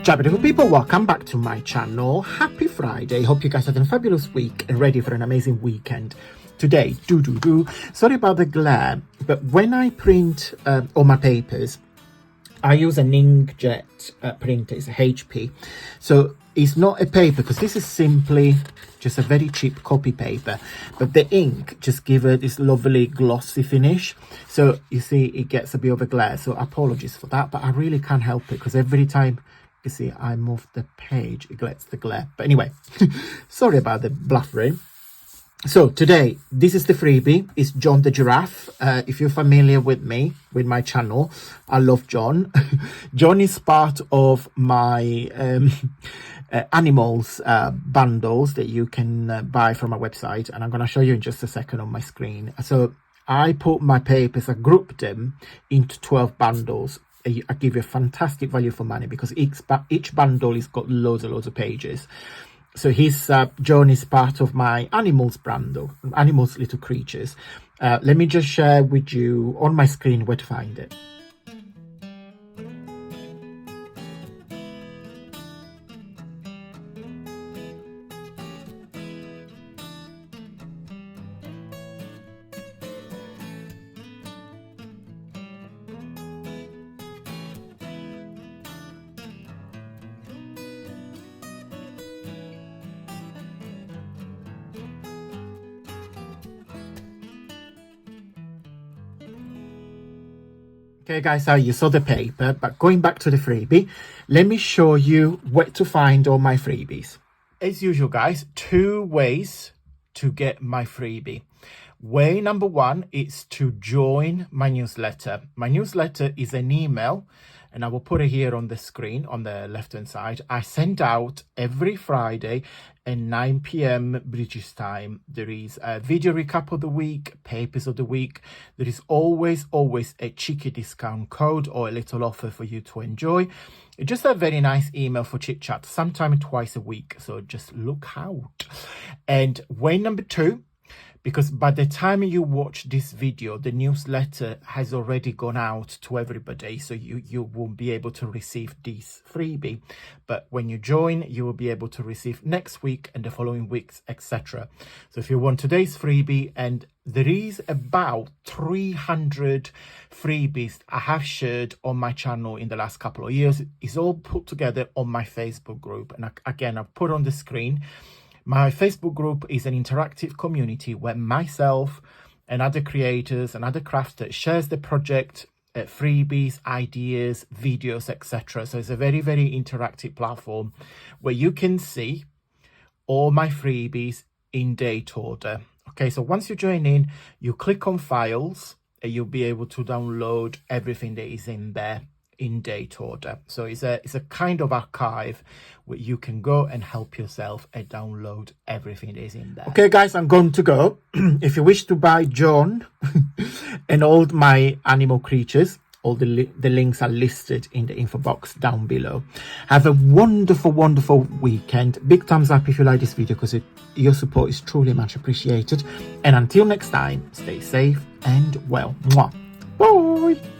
Ciao beautiful people, welcome back to my channel. Happy Friday. Hope you guys had a fabulous week and ready for an amazing weekend. Today, sorry about the glare, but when I print all my papers, I use an inkjet printer. It's a HP, so it's not a paper because this is simply just a very cheap copy paper, but the ink just give it this lovely glossy finish. So you see it gets a bit of a glare, so apologies for that, but I really can't help it because every time you see I move the page it gets the glare. But anyway, sorry about the bluffering. So today, this is the freebie. It's John the Giraffe. If you're familiar with me, with my channel, I love John. John is part of my animals bundles that you can buy from my website. And I'm going to show you in just a second on my screen. So I put my papers, I grouped them into 12 bundles. I give you a fantastic value for money because each bundle has got loads of pages. So John is part of my animals bundle, animals little creatures. Let me just share with you on my screen where to find it. Okay guys, so you saw the paper, but going back to the freebie, let me show you where to find all my freebies. As usual guys, 2 ways to get my freebie. Way number 1 is to join my newsletter. My newsletter is an email, and I will put it here on the screen on the left hand side. I send out every Friday at 9 p.m. British time. There is a video recap of the week, papers of the week. There is always a cheeky discount code or a little offer for you to enjoy. Just a very nice email for chit chat, sometime twice a week. So just look out. And way number 2, because by the time you watch this video, the newsletter has already gone out to everybody, so you won't be able to receive this freebie. But when you join, you will be able to receive next week and the following weeks, etc. So if you want today's freebie, and there is about 300 freebies I have shared on my channel in the last couple of years. It's all put together on my Facebook group, and again I've put on the screen. My Facebook group is an interactive community where myself and other creators and other crafters shares the project, freebies, ideas, videos, etc. So it's a very interactive platform where you can see all my freebies in date order. Okay, so once you join in, you click on files and you'll be able to download everything that is in there in date order. So it's a kind of archive where you can go and help yourself and download everything that is in there. Okay guys, I'm going to go. If you wish to buy John and all my animal creatures, all the links are listed in the info box down below. Have a wonderful weekend. Big thumbs up if you like this video because your support is truly much appreciated. And until next time, stay safe and well. Mwah. Bye.